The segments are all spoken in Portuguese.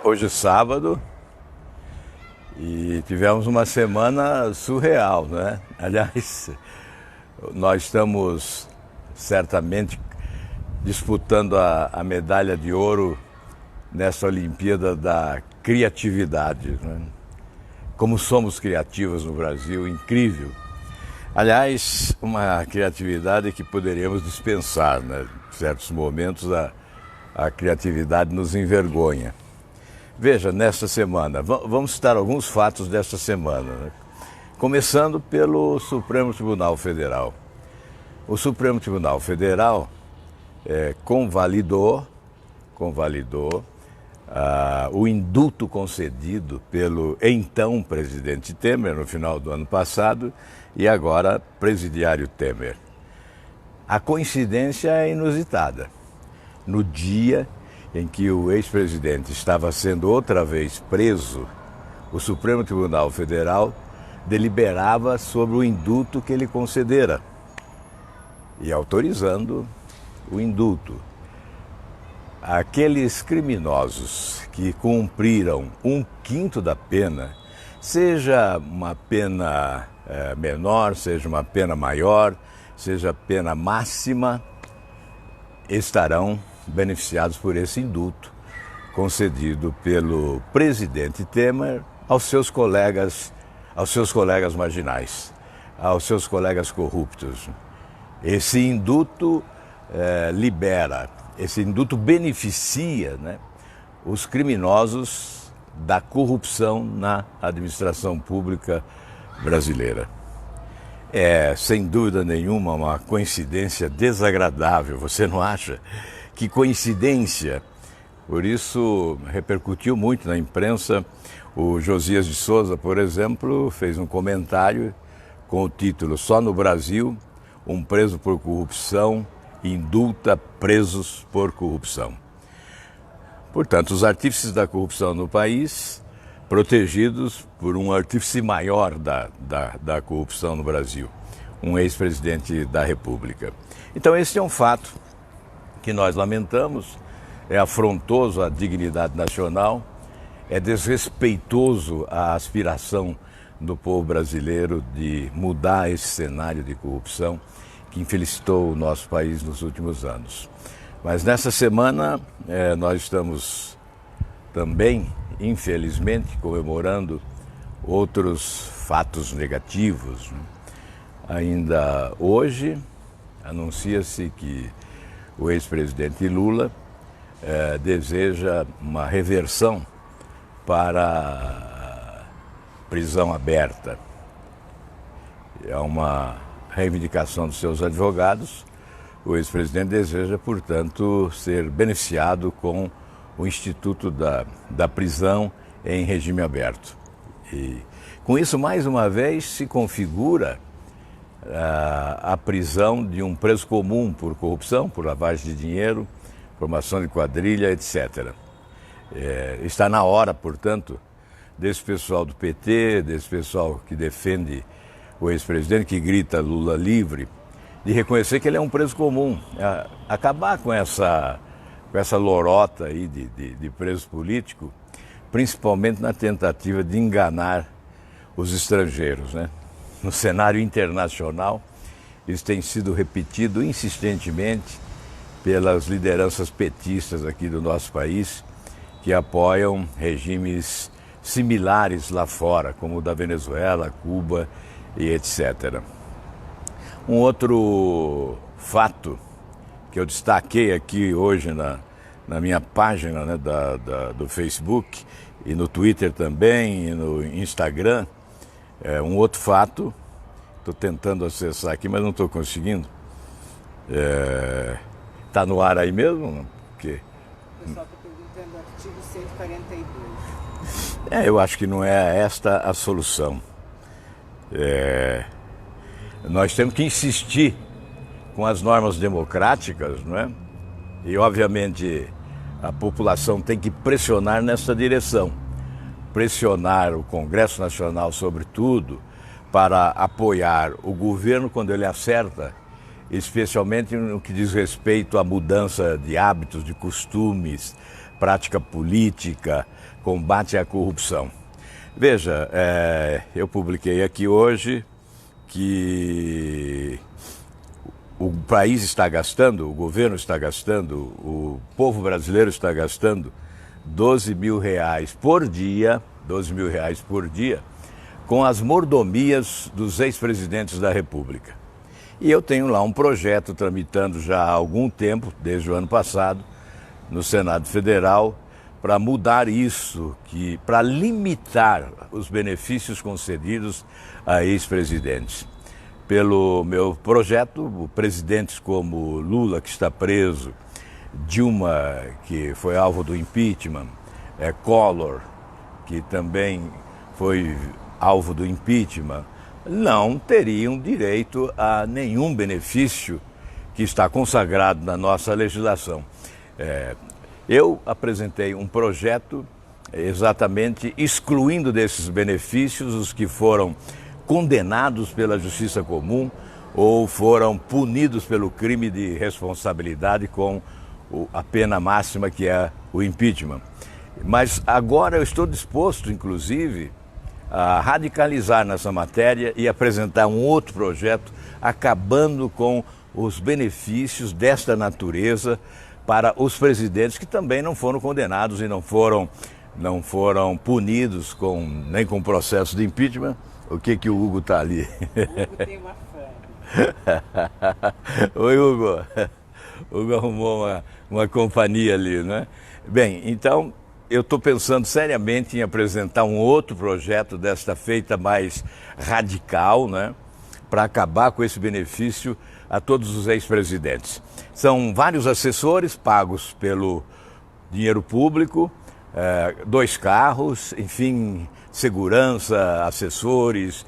Hoje é sábado e tivemos uma semana surreal, né? Aliás, nós estamos certamente disputando a medalha de ouro nessa Olimpíada da Criatividade, né? Como somos criativos no Brasil, incrível. Aliás, uma criatividade que poderíamos dispensar, né? Em certos momentos a criatividade nos envergonha. Veja, nesta semana, vamos citar alguns fatos desta semana, né? Começando pelo Supremo Tribunal Federal. O Supremo Tribunal Federal convalidou o indulto concedido pelo então presidente Temer no final do ano passado e agora presidiário Temer. A coincidência é inusitada. No dia em que o ex-presidente estava sendo outra vez preso, o Supremo Tribunal Federal deliberava sobre o indulto que ele concedera e autorizando o indulto. Aqueles criminosos que cumpriram 1/5 da pena, seja uma pena menor, seja uma pena maior, seja pena máxima, estarão beneficiados por esse indulto concedido pelo presidente Temer aos seus colegas marginais, aos seus colegas corruptos. Esse indulto esse indulto beneficia, né, os criminosos da corrupção na administração pública brasileira. É, sem dúvida nenhuma, uma coincidência desagradável, você não acha? Que coincidência! Por isso, repercutiu muito na imprensa. O Josias de Souza, por exemplo, fez um comentário com o título "Só no Brasil, um preso por corrupção indulta presos por corrupção". Portanto, os artífices da corrupção no país, protegidos por um artífice maior da corrupção no Brasil, um ex-presidente da República. Então, esse é um fato que nós lamentamos, é afrontoso à dignidade nacional, é desrespeitoso à aspiração do povo brasileiro de mudar esse cenário de corrupção que infelicitou o nosso país nos últimos anos. Mas nessa semana nós estamos também, infelizmente, comemorando outros fatos negativos. Ainda hoje, anuncia-se que o ex-presidente Lula deseja uma reversão para a prisão aberta. É uma reivindicação dos seus advogados. O ex-presidente deseja, portanto, ser beneficiado com o Instituto da Prisão em regime aberto. E, com isso, mais uma vez, se configura a prisão de um preso comum por corrupção, por lavagem de dinheiro, formação de quadrilha, etc. Está na hora, portanto, desse pessoal do PT, desse pessoal que defende o ex-presidente, que grita Lula livre, de reconhecer que ele é um preso comum, acabar com essa lorota aí de preso político, principalmente na tentativa de enganar os estrangeiros, né? No cenário internacional, isso tem sido repetido insistentemente pelas lideranças petistas aqui do nosso país, que apoiam regimes similares lá fora, como o da Venezuela, Cuba e etc. Um outro fato que eu destaquei aqui hoje na minha página, né, do Facebook e no Twitter também e no Instagram, um outro fato, estou tentando acessar aqui, mas não estou conseguindo. Está no ar aí mesmo? Porque... O pessoal está perguntando o artigo 142. Eu acho que não é esta a solução. Nós temos que insistir com as normas democráticas, não é? E, obviamente, a população tem que pressionar nessa direção. Pressionar o Congresso Nacional, sobretudo, para apoiar o governo quando ele acerta, especialmente no que diz respeito à mudança de hábitos, de costumes, prática política, combate à corrupção. Veja, eu publiquei aqui hoje que o país está gastando, o governo está gastando, o povo brasileiro está gastando R$12 mil por dia, com as mordomias dos ex-presidentes da República. E eu tenho lá um projeto tramitando já há algum tempo, desde o ano passado, no Senado Federal, para mudar isso, para limitar os benefícios concedidos a ex-presidentes. Pelo meu projeto, presidentes como Lula, que está preso, Dilma, que foi alvo do impeachment, Collor, que também foi alvo do impeachment, não teriam direito a nenhum benefício que está consagrado na nossa legislação. Eu apresentei um projeto exatamente excluindo desses benefícios os que foram condenados pela Justiça Comum ou foram punidos pelo crime de responsabilidade com a pena máxima, que é o impeachment. Mas agora eu estou disposto, inclusive, a radicalizar nessa matéria e apresentar um outro projeto acabando com os benefícios desta natureza para os presidentes que também não foram condenados e não foram punidos nem com processo de impeachment. O que o Hugo está ali? O Hugo tem uma fã. Oi, Hugo. O Hugo arrumou uma companhia ali, né? Bem, então eu estou pensando seriamente em apresentar um outro projeto desta feita mais radical, né? Para acabar com esse benefício a todos os ex-presidentes. São vários assessores pagos pelo dinheiro público, 2 carros, enfim, segurança, assessores,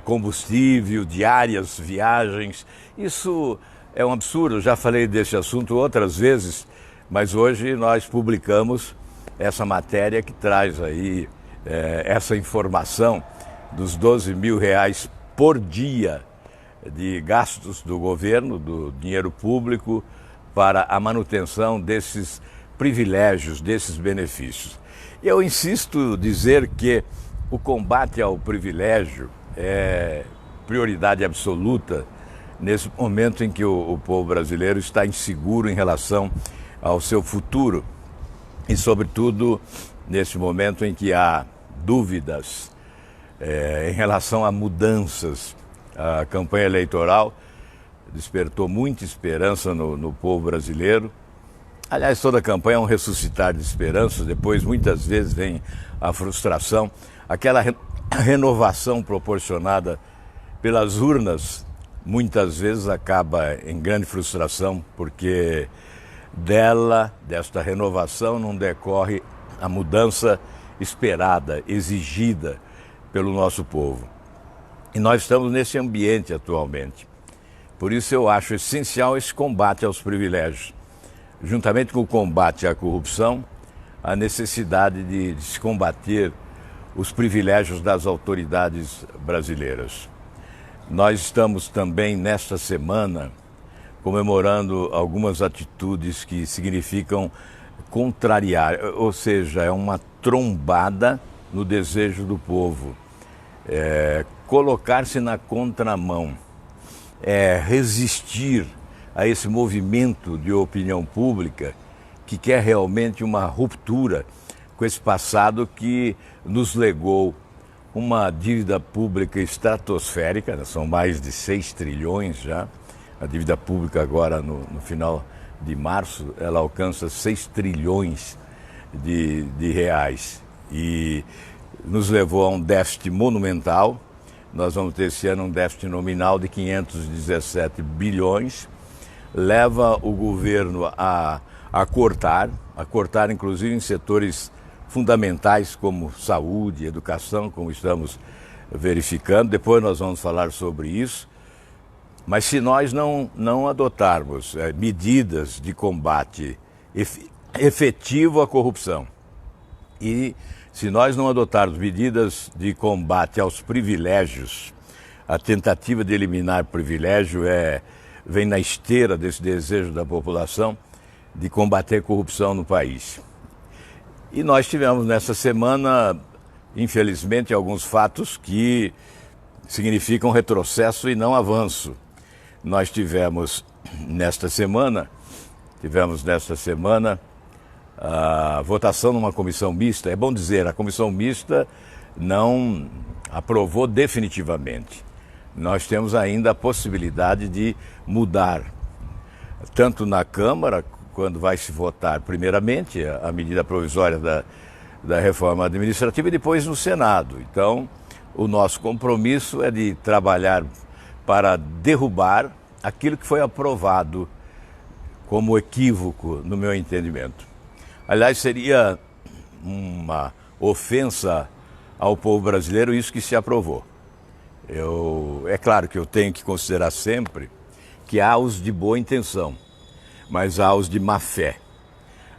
combustível, diárias, viagens. Isso é um absurdo, eu já falei desse assunto outras vezes, mas hoje nós publicamos essa matéria que traz aí essa informação dos R$12 mil por dia de gastos do governo, do dinheiro público, para a manutenção desses privilégios, desses benefícios. Eu insisto dizer que o combate ao privilégio é prioridade absoluta nesse momento em que o povo brasileiro está inseguro em relação ao seu futuro e, sobretudo, nesse momento em que há dúvidas em relação a mudanças. A campanha eleitoral despertou muita esperança no povo brasileiro. Aliás, toda a campanha é um ressuscitar de esperanças, depois muitas vezes vem a frustração, aquela renovação proporcionada pelas urnas, muitas vezes acaba em grande frustração, porque desta renovação não decorre a mudança esperada, exigida pelo nosso povo. E nós estamos nesse ambiente atualmente. Por isso eu acho essencial esse combate aos privilégios. Juntamente com o combate à corrupção, a necessidade de se combater os privilégios das autoridades brasileiras. Nós estamos também, nesta semana, comemorando algumas atitudes que significam contrariar, ou seja, é uma trombada no desejo do povo. Colocar-se na contramão, resistir a esse movimento de opinião pública que quer realmente uma ruptura com esse passado que nos legou uma dívida pública estratosférica, né? São mais de 6 trilhões já. A dívida pública agora, no final de março, ela alcança 6 trilhões de reais e nos levou a um déficit monumental. Nós vamos ter esse ano um déficit nominal de 517 bilhões. Leva o governo a cortar inclusive em setores fundamentais como saúde, educação, como estamos verificando. Depois nós vamos falar sobre isso. Mas se nós não adotarmos medidas de combate efetivo à corrupção e se nós não adotarmos medidas de combate aos privilégios, a tentativa de eliminar privilégio vem na esteira desse desejo da população de combater a corrupção no país. E nós tivemos nessa semana, infelizmente, alguns fatos que significam retrocesso e não avanço. Nós tivemos nesta semana a votação numa comissão mista. É bom dizer, a comissão mista não aprovou definitivamente. Nós temos ainda a possibilidade de mudar, tanto na Câmara, quando vai se votar primeiramente a medida provisória da reforma administrativa, e depois no Senado. Então, o nosso compromisso é de trabalhar para derrubar aquilo que foi aprovado como equívoco, no meu entendimento. Aliás, seria uma ofensa ao povo brasileiro isso que se aprovou. É claro que eu tenho que considerar sempre que há os de boa intenção, mas há os de má fé.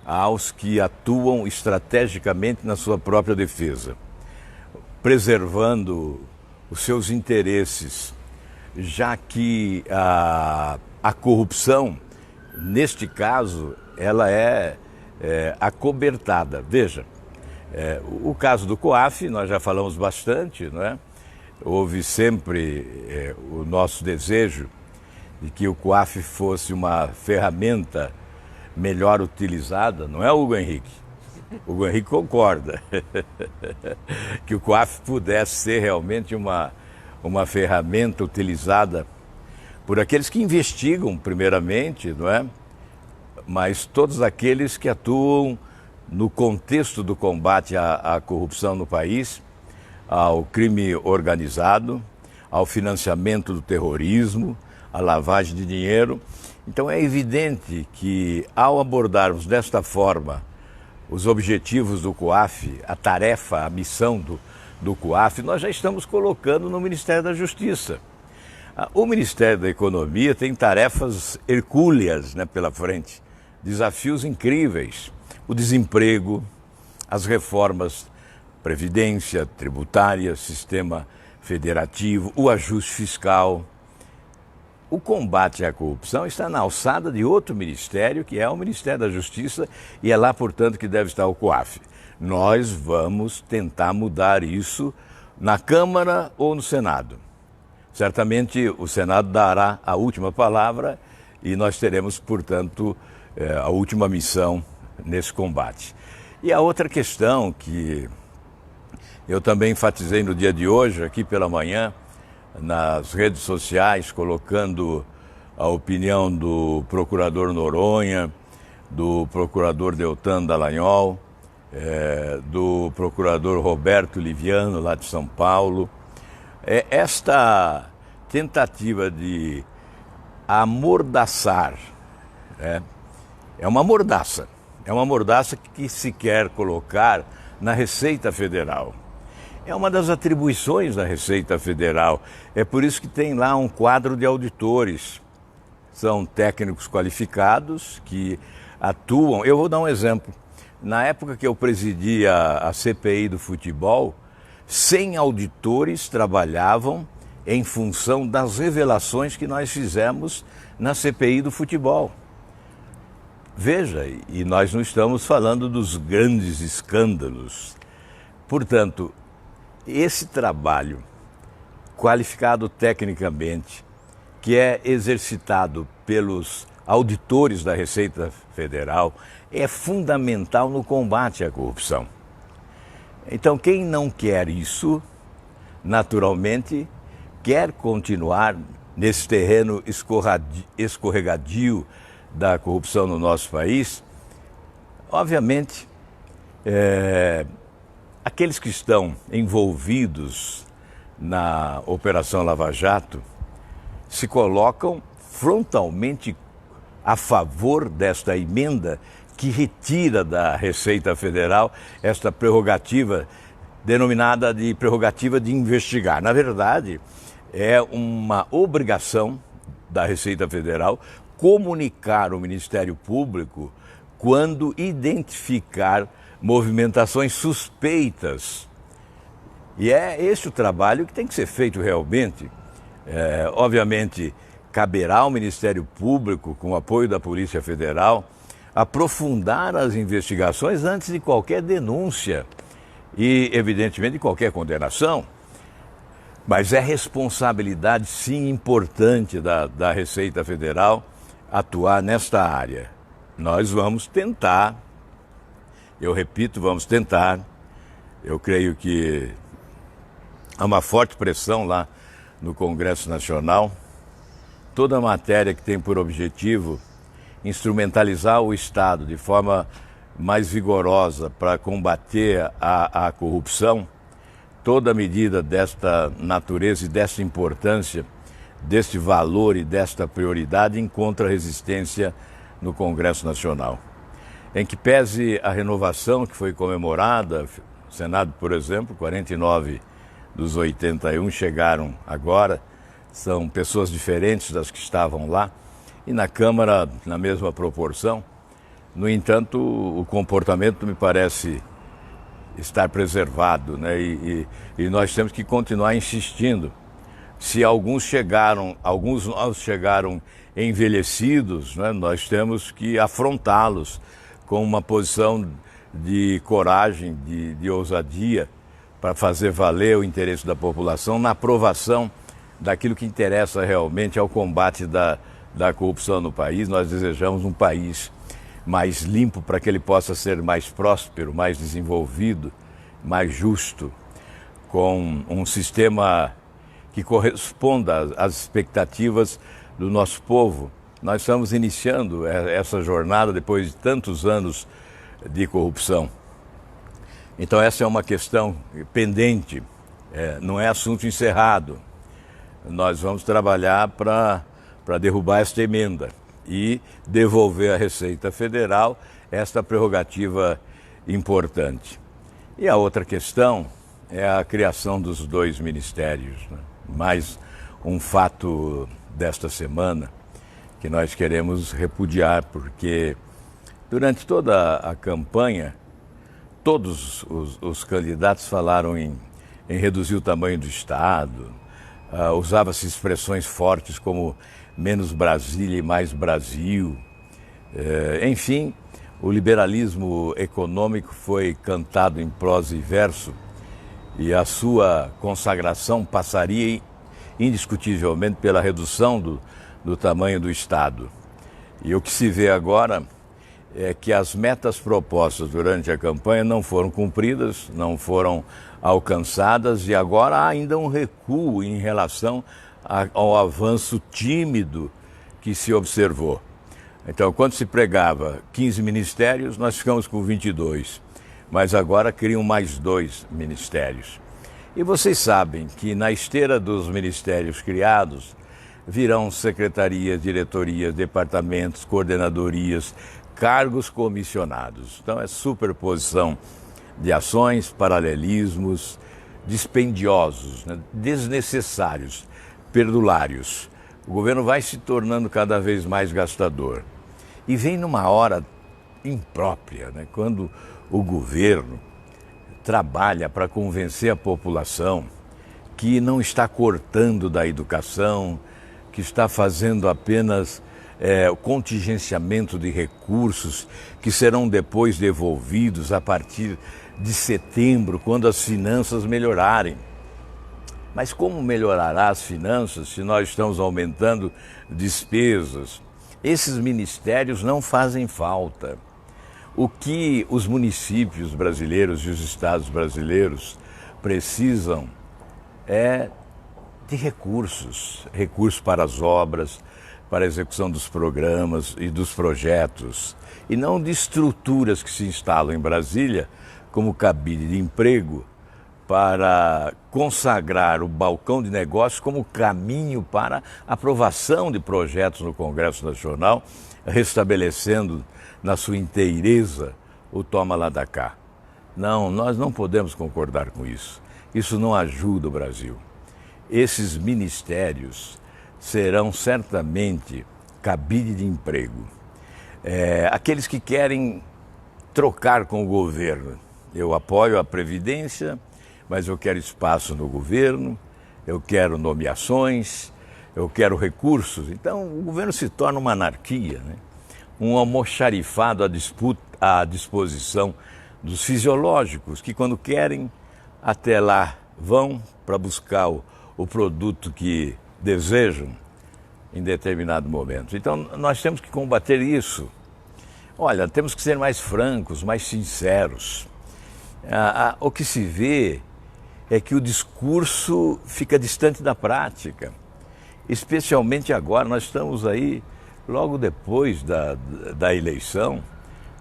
Há os que atuam estrategicamente na sua própria defesa, preservando os seus interesses, já que a corrupção, neste caso, ela é acobertada. Veja, o caso do COAF, nós já falamos bastante, não é? Houve sempre o nosso desejo de que o COAF fosse uma ferramenta melhor utilizada, não é, Hugo Henrique? O Hugo Henrique concorda que o COAF pudesse ser realmente uma ferramenta utilizada por aqueles que investigam primeiramente, não é? Mas todos aqueles que atuam no contexto do combate à corrupção no país, ao crime organizado, ao financiamento do terrorismo, à lavagem de dinheiro. Então é evidente que, ao abordarmos desta forma os objetivos do COAF, a tarefa, a missão do COAF, nós já estamos colocando no Ministério da Justiça. O Ministério da Economia tem tarefas hercúleas, né, pela frente, desafios incríveis. O desemprego, as reformas, previdência, tributária, sistema federativo, o ajuste fiscal. O combate à corrupção está na alçada de outro ministério, que é o Ministério da Justiça, e é lá, portanto, que deve estar o COAF. Nós vamos tentar mudar isso na Câmara ou no Senado. Certamente o Senado dará a última palavra e nós teremos, portanto, a última missão nesse combate. E a outra questão que eu também enfatizei no dia de hoje, aqui pela manhã, nas redes sociais, colocando a opinião do procurador Noronha, do procurador Deltan Dallagnol, do procurador Roberto Liviano, lá de São Paulo. Esta tentativa de amordaçar, é uma mordaça que se quer colocar na Receita Federal. É uma das atribuições da Receita Federal. É por isso que tem lá um quadro de auditores. São técnicos qualificados que atuam. Eu vou dar um exemplo. Na época que eu presidia a CPI do futebol, 100 auditores trabalhavam em função das revelações que nós fizemos na CPI do futebol. Veja, e nós não estamos falando dos grandes escândalos. Portanto, esse trabalho qualificado tecnicamente, que é exercitado pelos auditores da Receita Federal, é fundamental no combate à corrupção. Então, quem não quer isso, naturalmente, quer continuar nesse terreno escorregadio da corrupção no nosso país. Obviamente, aqueles que estão envolvidos na Operação Lava Jato se colocam frontalmente a favor desta emenda que retira da Receita Federal esta prerrogativa denominada de prerrogativa de investigar. Na verdade, é uma obrigação da Receita Federal comunicar ao Ministério Público quando identificar movimentações suspeitas. E é esse o trabalho que tem que ser feito realmente. Obviamente, caberá ao Ministério Público, com o apoio da Polícia Federal, aprofundar as investigações antes de qualquer denúncia e, evidentemente, de qualquer condenação. Mas é responsabilidade, sim, importante da Receita Federal atuar nesta área. Nós vamos tentar, eu repito, vamos tentar. Eu creio que há uma forte pressão lá no Congresso Nacional. Toda matéria que tem por objetivo instrumentalizar o Estado de forma mais vigorosa para combater a corrupção, toda medida desta natureza e desta importância, deste valor e desta prioridade encontra resistência no Congresso Nacional. Em que pese a renovação que foi comemorada, o Senado, por exemplo, 49 dos 81 chegaram agora, são pessoas diferentes das que estavam lá, e na Câmara, na mesma proporção. No entanto, o comportamento me parece estar preservado, né? E nós temos que continuar insistindo. Se alguns novos chegaram envelhecidos, né? Nós temos que afrontá-los com uma posição de coragem, de ousadia, para fazer valer o interesse da população na aprovação daquilo que interessa realmente ao combate da corrupção no país. Nós desejamos um país mais limpo para que ele possa ser mais próspero, mais desenvolvido, mais justo, com um sistema que corresponda às expectativas do nosso povo. Nós estamos iniciando essa jornada depois de tantos anos de corrupção. Então essa é uma questão pendente, não é assunto encerrado. Nós vamos trabalhar para derrubar esta emenda e devolver à Receita Federal esta prerrogativa importante. E a outra questão é a criação dos 2 ministérios, né? Mais um fato desta semana que nós queremos repudiar, porque durante toda a campanha, todos os candidatos falaram em reduzir o tamanho do Estado, usava-se expressões fortes como menos Brasília e mais Brasil. Enfim, o liberalismo econômico foi cantado em prosa e verso e a sua consagração passaria indiscutivelmente pela redução do tamanho do Estado. E o que se vê agora é que as metas propostas durante a campanha não foram cumpridas, não foram alcançadas e agora há ainda um recuo em relação ao avanço tímido que se observou. Então, quando se pregava 15 ministérios, nós ficamos com 22, mas agora criam mais 2 ministérios. E vocês sabem que na esteira dos ministérios criados virão secretarias, diretorias, departamentos, coordenadorias, cargos comissionados. Então é superposição de ações, paralelismos, dispendiosos, né? Desnecessários, perdulários. O governo vai se tornando cada vez mais gastador. E vem numa hora imprópria, né? Quando o governo trabalha para convencer a população que não está cortando da educação, que está fazendo apenas o contingenciamento de recursos que serão depois devolvidos a partir de setembro, quando as finanças melhorarem. Mas como melhorará as finanças se nós estamos aumentando despesas? Esses ministérios não fazem falta. O que os municípios brasileiros e os estados brasileiros precisam é de recursos para as obras, para a execução dos programas e dos projetos, e não de estruturas que se instalam em Brasília como cabide de emprego para consagrar o balcão de negócios como caminho para aprovação de projetos no Congresso Nacional, restabelecendo na sua inteireza o toma lá da cá. Não, nós não podemos concordar com isso. Isso não ajuda o Brasil. Esses ministérios serão certamente cabide de emprego. Aqueles que querem trocar com o governo. Eu apoio a Previdência, mas eu quero espaço no governo, eu quero nomeações, eu quero recursos. Então o governo se torna uma anarquia, né? um almoxarifado à disposição dos fisiológicos, que quando querem, até lá vão para buscar o produto que desejam em determinado momento. Então, nós temos que combater isso. Olha, temos que ser mais francos, mais sinceros. O que se vê é que o discurso fica distante da prática. Especialmente agora, nós estamos aí logo depois da eleição,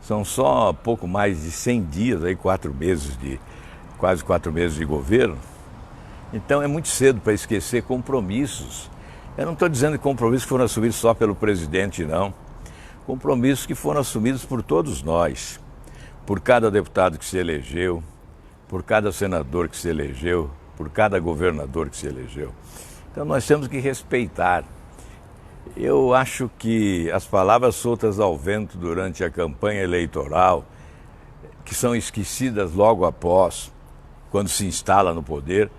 são só pouco mais de 100 dias, aí quase 4 meses de governo. Então é muito cedo para esquecer compromissos. Eu não estou dizendo que compromissos foram assumidos só pelo presidente, não. Compromissos que foram assumidos por todos nós, por cada deputado que se elegeu, por cada senador que se elegeu, por cada governador que se elegeu. Então nós temos que respeitar. Eu acho que as palavras soltas ao vento durante a campanha eleitoral, que são esquecidas logo após, quando se instala no poder,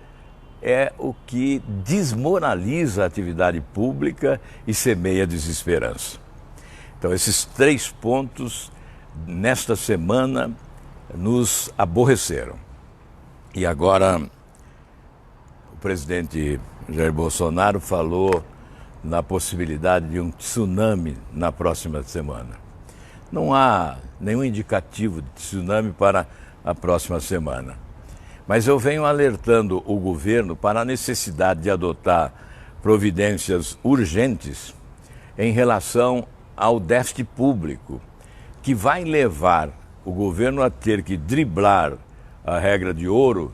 é o que desmoraliza a atividade pública e semeia desesperança. Então esses 3 pontos, nesta semana, nos aborreceram. E agora o presidente Jair Bolsonaro falou na possibilidade de um tsunami na próxima semana. Não há nenhum indicativo de tsunami para a próxima semana. Mas eu venho alertando o governo para a necessidade de adotar providências urgentes em relação ao déficit público, que vai levar o governo a ter que driblar a regra de ouro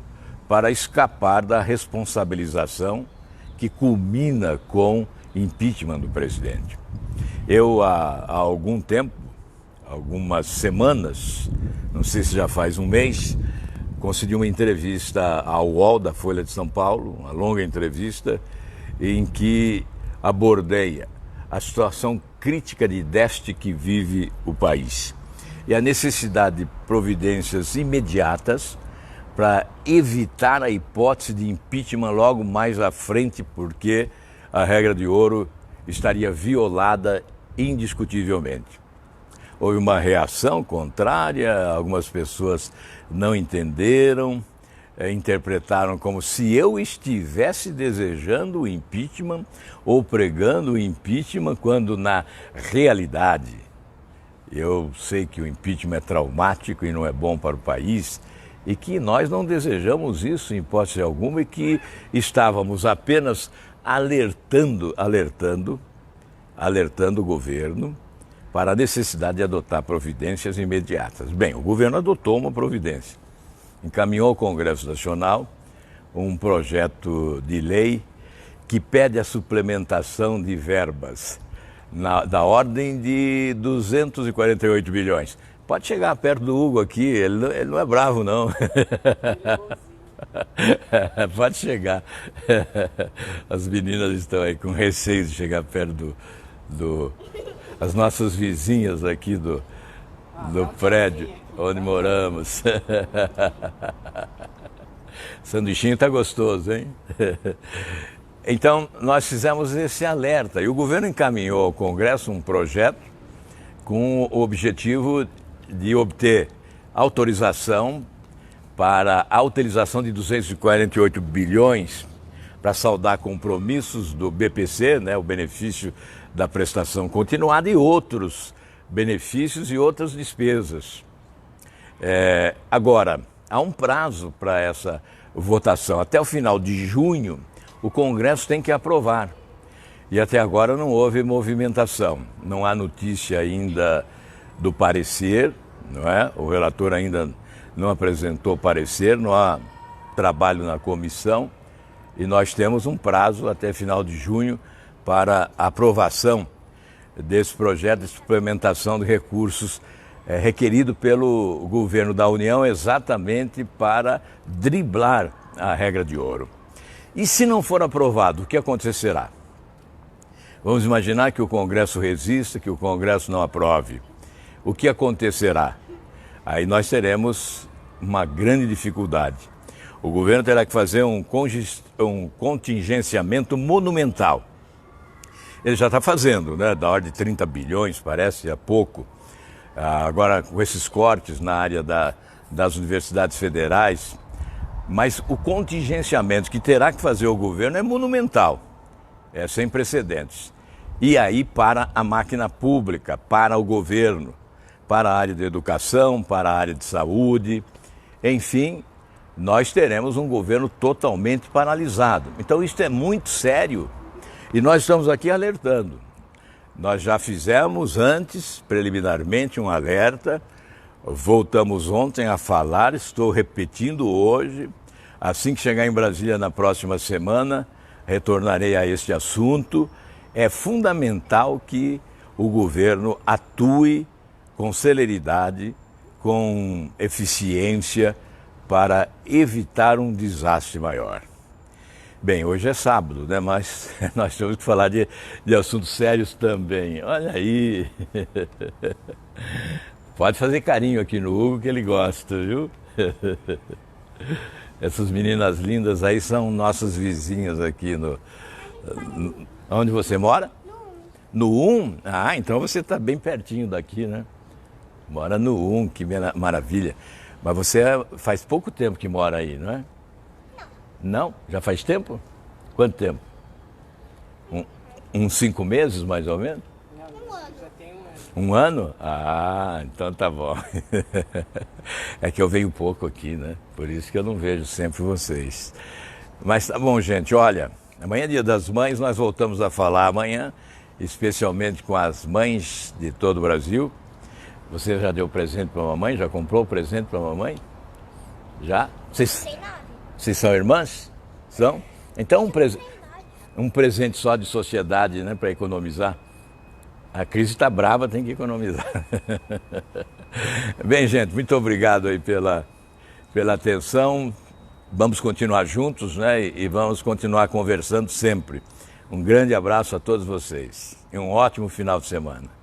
para escapar da responsabilização que culmina com impeachment do presidente. Eu, há algum tempo, algumas semanas, não sei se já faz um mês, concedi uma entrevista ao UOL da Folha de São Paulo, uma longa entrevista, em que abordei a situação crítica de déficit que vive o país e a necessidade de providências imediatas para evitar a hipótese de impeachment logo mais à frente, porque a regra de ouro estaria violada indiscutivelmente. Houve uma reação contrária, algumas pessoas não entenderam, interpretaram como se eu estivesse desejando o impeachment ou pregando o impeachment, quando na realidade eu sei que o impeachment é traumático e não é bom para o país, e que nós não desejamos isso em hipótese alguma, e que estávamos apenas alertando o governo para a necessidade de adotar providências imediatas. Bem, o governo adotou uma providência, encaminhou ao Congresso Nacional um projeto de lei que pede a suplementação de verbas da ordem de 248 bilhões. Pode chegar perto do Hugo aqui, ele não é bravo, não. Pode chegar. As meninas estão aí com receio de chegar perto as nossas vizinhas aqui do prédio onde moramos. Sanduichinho tá gostoso, hein? Então, nós fizemos esse alerta e o governo encaminhou ao Congresso um projeto com o objetivo de obter autorização para a utilização de 248 bilhões para saldar compromissos do BPC, né, o benefício da prestação continuada, e outros benefícios e outras despesas. Agora, há um prazo para essa votação. Até o final de junho, o Congresso tem que aprovar. E até agora não houve movimentação. Não há notícia ainda do parecer, não é? O relator ainda não apresentou parecer, não há trabalho na comissão, e nós temos um prazo até final de junho para a aprovação desse projeto de suplementação de recursos requerido pelo governo da União, exatamente para driblar a regra de ouro. E se não for aprovado, o que acontecerá? Vamos imaginar que o Congresso resista, que o Congresso não aprove. O que acontecerá? Aí nós teremos uma grande dificuldade. O governo terá que fazer um contingenciamento monumental. Ele já está fazendo, né? Da ordem de 30 bilhões, parece, há pouco. Agora, com esses cortes na área das universidades federais, mas o contingenciamento que terá que fazer o governo é monumental, é sem precedentes. E aí para a máquina pública, para o governo, para a área de educação, para a área de saúde, enfim, nós teremos um governo totalmente paralisado. Então isso é muito sério e nós estamos aqui alertando. Nós já fizemos antes, preliminarmente, um alerta, voltamos ontem a falar, estou repetindo hoje. Assim que chegar em Brasília na próxima semana, retornarei a este assunto. É fundamental que o governo atue com celeridade, com eficiência, para evitar um desastre maior. Bem, hoje é sábado, né? Mas nós temos que falar de assuntos sérios também. Olha aí. Pode fazer carinho aqui no Hugo que ele gosta, viu? Essas meninas lindas aí são nossas vizinhas aqui onde você mora? No 1? Ah, então você está bem pertinho daqui, né? Mora no 1, que maravilha. Mas você faz pouco tempo que mora aí, não é? Não? Já faz tempo? Quanto tempo? Uns 5 meses, mais ou menos? Já tem um ano. Um ano? Ah, então tá bom. É que eu venho pouco aqui, né? Por isso que eu não vejo sempre vocês. Mas tá bom, gente. Olha, amanhã é Dia das Mães, nós voltamos a falar amanhã, especialmente com as mães de todo o Brasil. Você já deu presente para a mamãe? Já comprou o presente para a mamãe? Já? Vocês são irmãs? São? Então um presente só de sociedade, né, para economizar. A crise está brava, tem que economizar. Bem, gente, muito obrigado aí pela atenção. Vamos continuar juntos, né, e vamos continuar conversando sempre. Um grande abraço a todos vocês e um ótimo final de semana.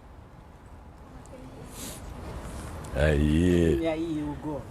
Aí. E aí, Hugo?